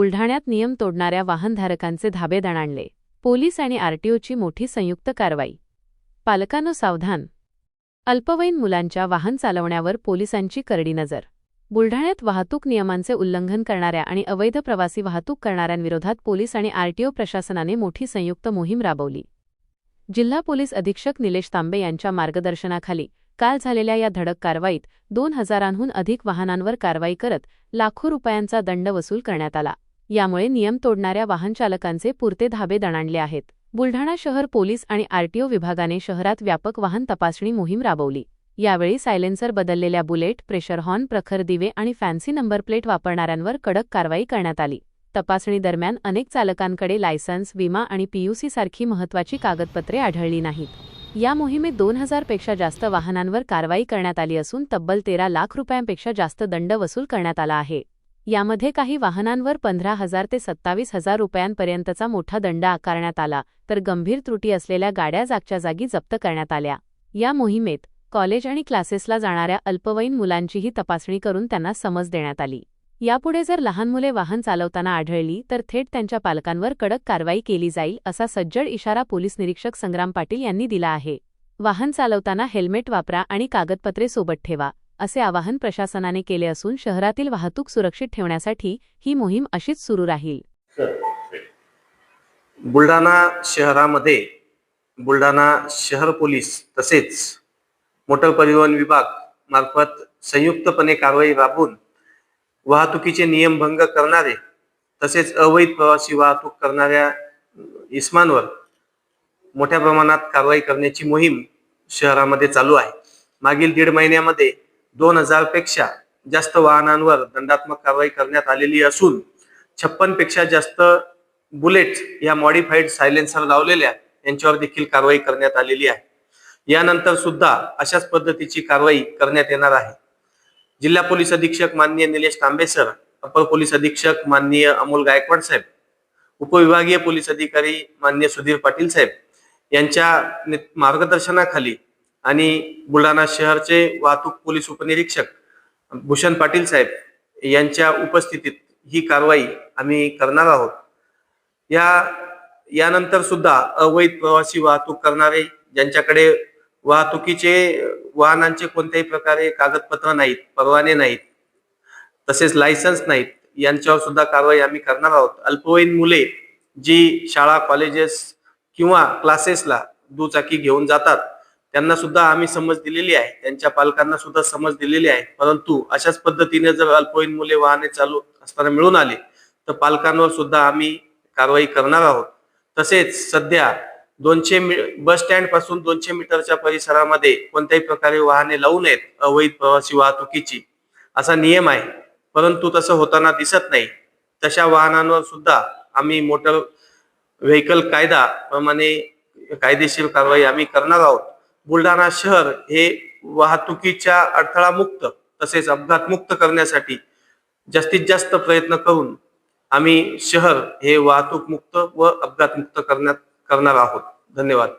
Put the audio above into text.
बुलढाण्यात नियम तोडणाऱ्या वाहनधारकांचे धाबे दणाणले. पोलीस आणि आरटीओची मोठी संयुक्त कारवाई. पालकांनो सावधान. अल्पवयीन मुलांच्या वाहन चालवण्यावर पोलिसांची करडी नजर. बुलढाण्यात वाहतूक नियमांचे उल्लंघन करणाऱ्या आणि अवैध प्रवासी वाहतूक करणाऱ्यांविरोधात पोलीस आणि आरटीओ प्रशासनाने मोठी संयुक्त मोहीम राबवली. जिल्हा पोलीस अधीक्षक निलेश तांबे यांच्या मार्गदर्शनाखाली काल झालेल्या या धडक कारवाईत 2000हून अधिक वाहनांवर कारवाई करत लाखो रुपयांचा दंड वसूल करण्यात आला. यामुळे नियम तोडणाऱ्या वाहनचालकांचे पुरते धाबे दणाणले आहेत. बुलढाणा शहर पोलीस आणि आरटीओ विभागाने शहरात व्यापक वाहन तपासणी मोहीम राबवली. यावेळी सायलेन्सर बदललेल्या बुलेट, प्रेशर हॉर्न, प्रखर दिवे आणि फॅन्सी नंबर प्लेट वापरणाऱ्यांवर कडक कारवाई करण्यात आली. तपासणी दरम्यान अनेक चालकांकडे लायसन्स, विमा आणि पीयूसी सारखी महत्त्वाची कागदपत्रे आढळली नाहीत. या मोहिमेत 2000 पेक्षा जास्त वाहनांवर कारवाई करण्यात आली असून तब्बल 13 लाख रुपयांपेक्षा जास्त दंड वसूल करण्यात आला आहे. यामध्ये काही वाहनांवर 15,000 ते 27,000 रुपयांपर्यंतचा मोठा दंड आकारण्यात आला, तर गंभीर त्रुटी असलेल्या गाड्या जागच्या जागी जप्त करण्यात आल्या. या मोहिमेत कॉलेज आणि क्लासेसला जाणाऱ्या अल्पवयीन मुलांचीही तपासणी करून त्यांना समज देण्यात आली. यापुढे जर लहान मुले वाहन चालवताना आढळली तर थेट त्यांच्या पालकांवर कडक कारवाई केली जाईल, असा सज्जड इशारा पोलीस निरीक्षक संग्राम पाटील यांनी दिला आहे. वाहन चालवताना हेल्मेट वापरा आणि कागदपत्रे सोबत ठेवा, असे आवाहन प्रशासनाने केले असून शहरातील वाहतूक सुरक्षित ठेवण्यासाठी ही मोहीम अशीच सुरू राहील. बुलढाणा शहरामध्ये बुलढाणा शहर पोलीस तसेच मोटर परिवहन विभाग मार्फत संयुक्तपणे कारवाई राबवून वाहतुकीचे नियमभंग करणारे तसेच अवैध प्रवासी वाहतूक करणाऱ्या इस्मांवर मोठ्या प्रमाणात कारवाई करण्याची मोहीम शहरामध्ये चालू आहे. मागील 1.5 महिन्यामध्ये 2000 पेक्षा जास्त वाहनांवर दंडात्मक कारवाई करण्यात आलेली असून 56 पेक्षा जास्त बुलेट या मॉडिफाईड सायलेन्सर लावलेल्या यांच्यावर देखील कारवाई करण्यात आलेली आहे. यानंतर सुद्धा अशाच पद्धतीची कारवाई करण्यात येणार आहे. जिल्हा पोलीस अधीक्षक माननीय निलेश तांबे सर, अपर पोलीस अधीक्षक माननीय अमोल गायकवाड साहेब, उपविभागीय पोलीस अधिकारी माननीय सुधीर पाटील साहेब यांच्या मार्गदर्शनाखाली आणि बुलढाणा शहरचे वाहतूक पोलीस उपनिरीक्षक भूषण पाटील साहेब यांच्या उपस्थितीत ही कारवाई आम्ही करणार आहोत. यानंतर सुद्धा अवैध प्रवासी वाहतूक करणारे, ज्यांच्याकडे वाहनांचे कोणत्याही प्रकारे कागदपत्र नाहीत, परवाने नाहीत, तसेच लायसन्स नाहीत, यांच्यावर सुद्धा कारवाई आम्ही करणार आहोत. अल्पवयीन मुले जी शाळा, कॉलेजेस किंवा क्लासेसला दुचाकी घेऊन जातात त्यांना सुद्धा आम्ही समज दिलेली आहे, त्यांच्या पालकांना सुद्धा समज दिलेली आहे. परंतु अशाच पद्धतीने जर अल्पवयीन मुले वाहने चालू असताना मिळून आले तर पालकांवर सुद्धा आम्ही कारवाई करणार आहोत. तसेच सध्या 200 बस स्टँड पासून 200 मीटरच्या परिसरामध्ये कोणत्याही प्रकारे वाहने लावू नयेत अवैध प्रवासी वाहतुकीची, असा नियम आहे. परंतु तसं होताना दिसत नाही. तशा वाहनांवर सुद्धा आम्ही मोटर व्हेकल कायदा प्रमाणे कायदेशीर कारवाई आम्ही करणार आहोत. बुलढाणा शहर हे वाहतुकीच्या अडथळा मुक्त तसेच अपघात मुक्त करण्यासाठी जास्तीत जास्त प्रयत्न करून आम्ही शहर हे वाहतूक मुक्त व अपघात मुक्त करणार आहोत. धन्यवाद.